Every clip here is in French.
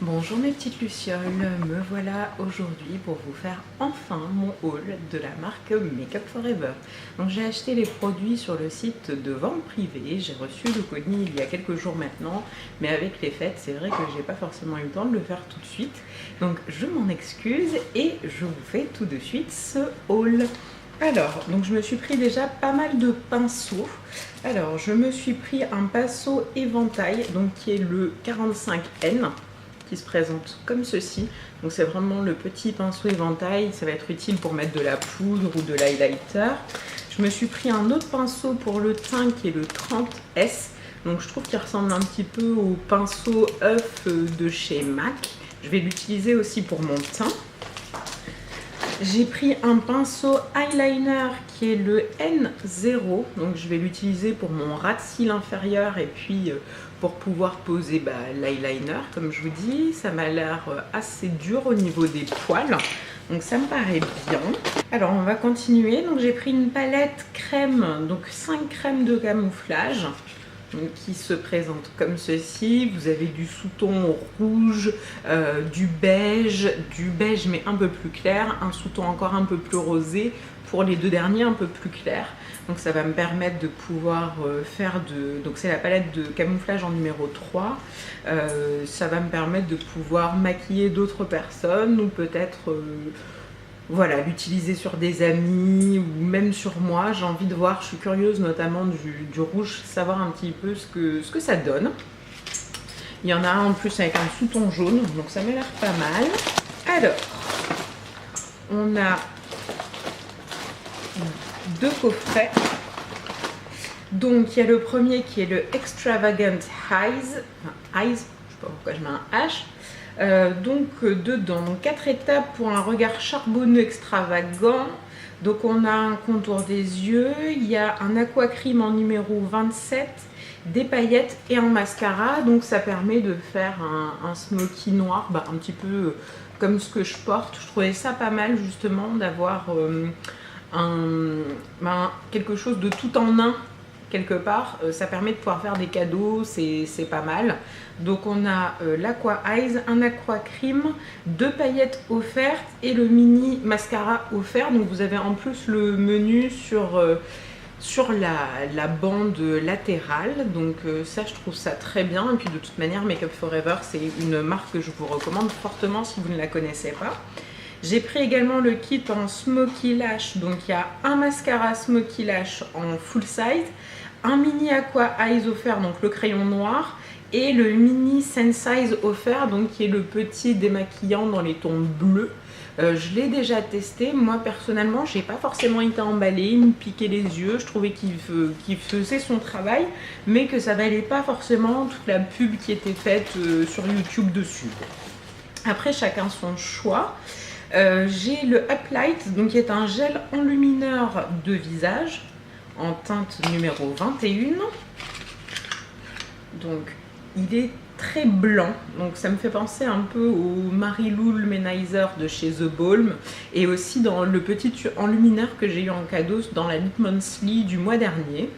Bonjour mes petites lucioles, me voilà aujourd'hui pour vous faire enfin mon haul de la marque Make Up For Ever. Donc j'ai acheté les produits sur le site de vente privée, j'ai reçu le colis il y a quelques jours maintenant, mais avec les fêtes c'est vrai que j'ai pas forcément eu le temps de le faire tout de suite. Donc je m'en excuse et je vous fais tout de suite ce haul. Alors, donc je me suis pris déjà pas mal de pinceaux. Alors, je me suis pris un pinceau éventail, donc qui est le 45N, qui se présente comme ceci. Donc c'est vraiment le petit pinceau éventail, ça va être utile pour mettre de la poudre ou de l'highlighter. Je me suis pris un autre pinceau pour le teint qui est le 30S. Donc je trouve qu'il ressemble un petit peu au pinceau œuf de chez MAC. Je vais l'utiliser aussi pour mon teint. J'ai pris un pinceau eyeliner qui est le N0, donc je vais l'utiliser pour mon ras de cils inférieur et puis pour pouvoir poser l'eyeliner, comme je vous dis. Ça m'a l'air assez dur au niveau des poils, donc ça me paraît bien. Alors on va continuer, donc j'ai pris une palette crème, donc 5 crèmes de camouflage. Donc, qui se présente comme ceci. Vous avez du sous-ton rouge, du beige mais un peu plus clair, un sous-ton encore un peu plus rosé, pour les deux derniers un peu plus clair. Donc ça va me permettre de pouvoir faire de... Donc c'est la palette de camouflage en numéro 3. Ça va me permettre de pouvoir maquiller d'autres personnes ou peut-être... voilà, l'utiliser sur des amis ou même sur moi. J'ai envie de voir, je suis curieuse notamment du rouge, savoir un petit peu ce que ça donne. Il y en a un en plus avec un sous-ton jaune, donc ça m'a l'air pas mal. Alors, on a deux coffrets. Donc, il y a le premier qui est le Extravagant Eyes. Enfin, Eyes, je sais pas pourquoi je mets un H. Dedans, 4 étapes pour un regard charbonneux extravagant. Donc on a un contour des yeux, il y a un aqua cream en numéro 27, des paillettes et un mascara. Donc ça permet de faire un smoky noir, un petit peu comme ce que je porte. Je trouvais ça pas mal justement d'avoir quelque chose de tout en un. Quelque part, ça permet de pouvoir faire des cadeaux, c'est pas mal. Donc on a l'Aqua Eyes, un Aqua Cream, 2 paillettes offertes et le mini mascara offert. Donc vous avez en plus le menu sur la bande latérale. Donc ça, je trouve ça très bien. Et puis de toute manière, Make Up For Ever, c'est une marque que je vous recommande fortement si vous ne la connaissez pas. J'ai pris également le kit en Smoky Lash, donc il y a un mascara Smoky Lash en full size, un mini Aqua Eyes offert, donc le crayon noir, et le mini Sensize offert, donc qui est le petit démaquillant dans les tons bleus. Je l'ai déjà testé, moi personnellement j'ai pas forcément été emballée, il me piquait les yeux, je trouvais qu'il faisait son travail, mais que ça valait pas forcément toute la pub qui était faite sur YouTube dessus. Après chacun son choix. J'ai le Uplight, donc qui est un gel enlumineur de visage en teinte numéro 21. Donc il est très blanc, donc ça me fait penser un peu au Marilou Luminizer de chez The Balm et aussi dans le petit enlumineur que j'ai eu en cadeau dans la Lip Monthly du mois dernier.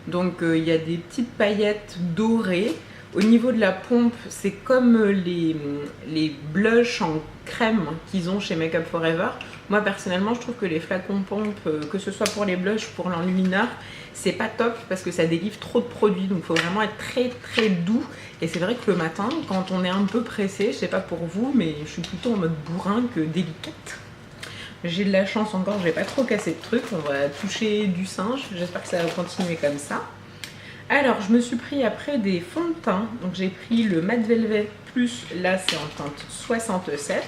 Donc il y a des petites paillettes dorées. Au niveau de la pompe, c'est comme les blushs en crème qu'ils ont chez Make Up For Ever. Moi personnellement, je trouve que les flacons pompe, que ce soit pour les blushs ou pour l'enlumineur, c'est pas top parce que ça délivre trop de produits. Donc il faut vraiment être très très doux. Et c'est vrai que le matin, quand on est un peu pressé, je sais pas pour vous, mais je suis plutôt en mode bourrin que délicate. J'ai de la chance encore, j'ai pas trop cassé de trucs. On va toucher du singe. J'espère que ça va continuer comme ça. Alors, je me suis pris après des fonds de teint. Donc, j'ai pris le Matte Velvet Plus. Là, c'est en teinte 67.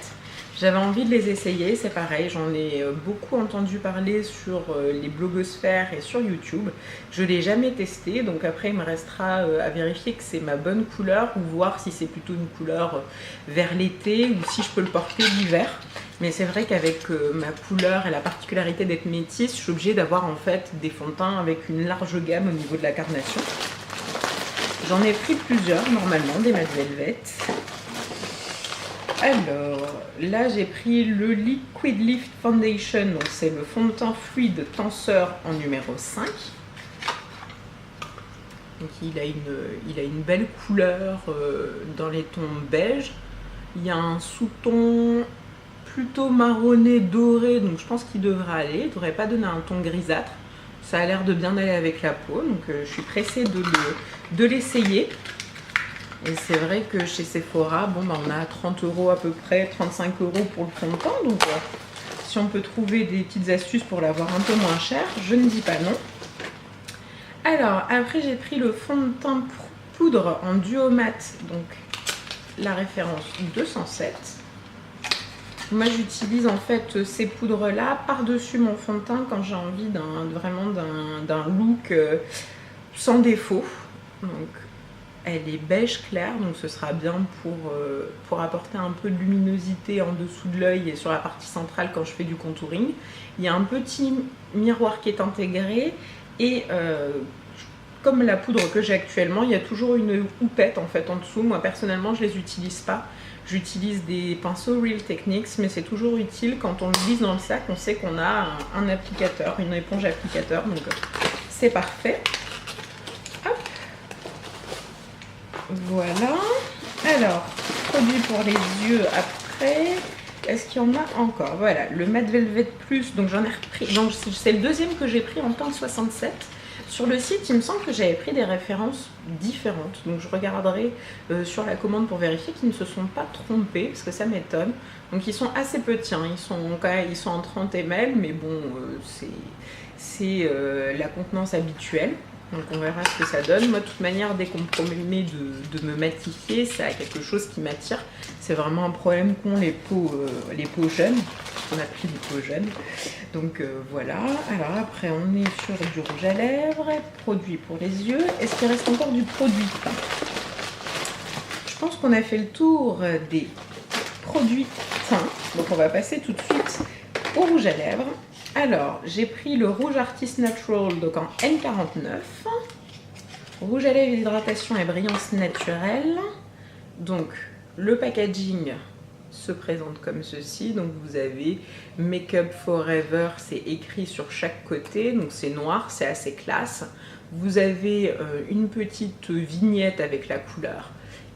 J'avais envie de les essayer. C'est pareil, j'en ai beaucoup entendu parler sur les blogosphères et sur YouTube. Je ne l'ai jamais testé. Donc, après, il me restera à vérifier que c'est ma bonne couleur ou voir si c'est plutôt une couleur vers l'été ou si je peux le porter l'hiver. Mais c'est vrai qu'avec ma couleur et la particularité d'être métisse, je suis obligée d'avoir en fait des fonds de teint avec une large gamme au niveau de la carnation. J'en ai pris plusieurs normalement, des Matte Velvet. Alors, là j'ai pris le Liquid Lift Foundation, donc c'est le fond de teint fluide tenseur en numéro 5. Donc il a une belle couleur dans les tons beige. Il y a un sous-ton plutôt marronné doré, donc je pense qu'il devrait aller. Il ne devrait pas donner un ton grisâtre. Ça a l'air de bien aller avec la peau, donc je suis pressée de l'essayer. Et c'est vrai que chez Sephora, bon, on a 30 € à peu près, 35 € pour le fond de teint. Donc si on peut trouver des petites astuces pour l'avoir un peu moins cher, je ne dis pas non. Alors, après j'ai pris le fond de teint poudre en duo mat, donc la référence 207. Moi j'utilise en fait ces poudres là par-dessus mon fond de teint quand j'ai envie vraiment d'un look sans défaut. Donc elle est beige clair, donc ce sera bien pour apporter un peu de luminosité en dessous de l'œil et sur la partie centrale quand je fais du contouring. Il y a un petit miroir qui est intégré et comme la poudre que j'ai actuellement, il y a toujours une houppette en fait en dessous. Moi personnellement je les utilise pas. J'utilise des pinceaux Real Techniques, mais c'est toujours utile quand on le glisse dans le sac, on sait qu'on a un applicateur, une éponge applicateur, donc c'est parfait. Hop. Voilà. Alors, produit pour les yeux après. Est-ce qu'il y en a encore? Voilà, le Matte Velvet Plus, donc j'en ai repris, c'est le deuxième que j'ai pris en teint 67. Sur le site, il me semble que j'avais pris des références différentes, donc je regarderai sur la commande pour vérifier qu'ils ne se sont pas trompés, parce que ça m'étonne. Donc ils sont assez petits, hein. Ils sont en 30 ml, mais bon, c'est la contenance habituelle. Donc on verra ce que ça donne. Moi de toute manière, dès qu'on me promet de me matifier, ça a quelque chose qui m'attire. C'est vraiment un problème qu'ont les peaux jeunes. On a pris des peaux jeunes. Donc voilà. Alors après on est sur du rouge à lèvres, produit pour les yeux. Est-ce qu'il reste encore du produit? Je pense qu'on a fait le tour des produits teints. Donc on va passer tout de suite au rouge à lèvres. Alors, j'ai pris le rouge Artist Natural, donc en N49. Rouge à lèvres, hydratation et brillance naturelle. Donc, le packaging se présente comme ceci. Donc, vous avez Make Up Forever, c'est écrit sur chaque côté. Donc, c'est noir, c'est assez classe. Vous avez une petite vignette avec la couleur.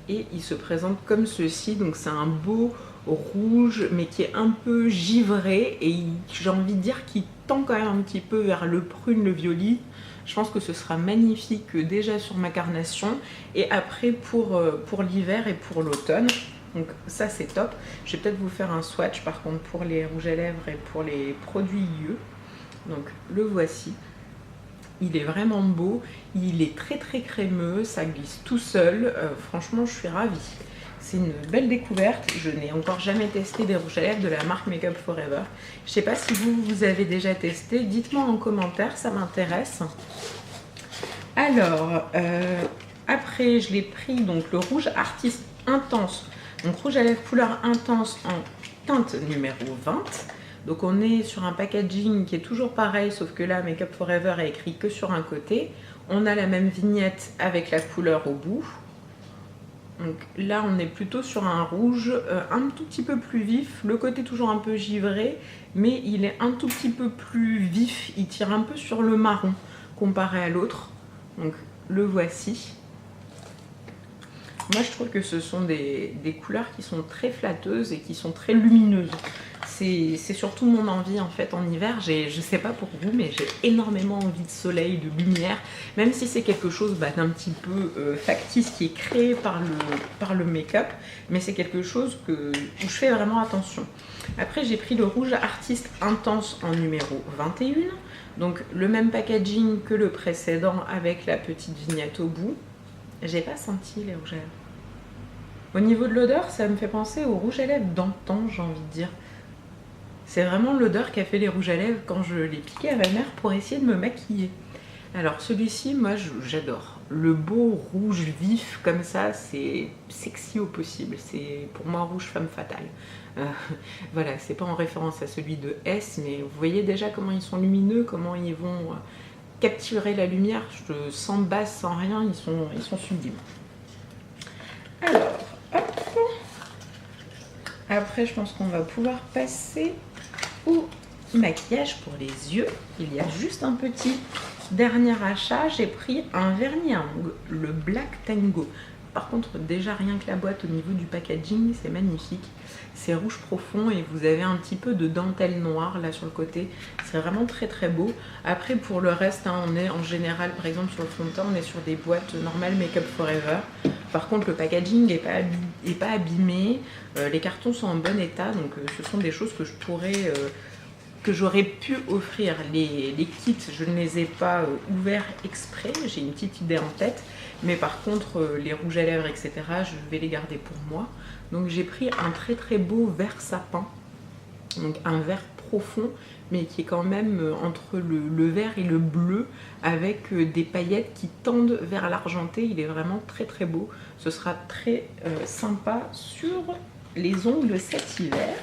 Et il se présente comme ceci. Donc, c'est un beau rouge mais qui est un peu givré et j'ai envie de dire qu'il tend quand même un petit peu vers le prune, le violet. Je pense que ce sera magnifique déjà sur ma carnation et après pour l'hiver et pour l'automne. Donc ça c'est top. Je vais peut-être vous faire un swatch par contre pour les rouges à lèvres et pour les produits yeux. Donc le voici. Il est vraiment beau, il est très très crémeux, ça glisse tout seul. Franchement je suis ravie. C'est une belle découverte. Je n'ai encore jamais testé des rouges à lèvres de la marque Make Up Forever. Je ne sais pas si vous avez déjà testé. Dites-moi en commentaire, ça m'intéresse. Alors, après, je l'ai pris, donc le rouge Artist Intense. Donc rouge à lèvres couleur intense en teinte numéro 20. Donc on est sur un packaging qui est toujours pareil, sauf que là, Make Up Forever est écrit que sur un côté. On a la même vignette avec la couleur au bout. Donc là, on est plutôt sur un rouge un tout petit peu plus vif. Le côté toujours un peu givré, mais il est un tout petit peu plus vif. Il tire un peu sur le marron comparé à l'autre. Donc le voici. Moi, je trouve que ce sont des couleurs qui sont très flatteuses et qui sont très lumineuses. C'est surtout mon envie en fait en hiver. Je sais pas pour vous, mais j'ai énormément envie de soleil, de lumière, même si c'est quelque chose d'un petit peu factice qui est créé par le make-up, mais c'est quelque chose où je fais vraiment attention. Après, j'ai pris le rouge Artist Intense en numéro 21, donc le même packaging que le précédent avec la petite vignette au bout. J'ai pas senti les rouges à lèvres. Au niveau de l'odeur, ça me fait penser au rouge à lèvres d'antan, j'ai envie de dire. C'est vraiment l'odeur qu'a fait les rouges à lèvres quand je les piquais à ma mère pour essayer de me maquiller. Alors celui-ci, moi j'adore. Le beau rouge vif comme ça, c'est sexy au possible. C'est pour moi rouge femme fatale. Voilà, c'est pas en référence à celui de S, mais vous voyez déjà comment ils sont lumineux, comment ils vont capturer la lumière. Sans base, sans rien, ils sont sublimes. Alors, hop. Après, je pense qu'on va pouvoir passer au maquillage pour les yeux. Il y a juste un petit dernier achat. J'ai pris un vernis à ongles, le Black Tango. Par contre, déjà rien que la boîte au niveau du packaging, c'est magnifique. C'est rouge profond et vous avez un petit peu de dentelle noire là sur le côté. C'est vraiment très très beau. Après pour le reste, hein, on est en général, par exemple sur le fond de teint, on est sur des boîtes normales Make Up For Ever. Par contre le packaging n'est pas abîmé, les cartons sont en bon état, donc ce sont des choses que je pourrais... que j'aurais pu offrir. Les kits, je ne les ai pas ouverts exprès, j'ai une petite idée en tête, mais par contre les rouges à lèvres, etc., je vais les garder pour moi. Donc j'ai pris un très très beau vert sapin, donc un vert profond, mais qui est quand même entre le vert et le bleu, avec des paillettes qui tendent vers l'argenté. Il est vraiment très très beau, ce sera très sympa sur les ongles cet hiver.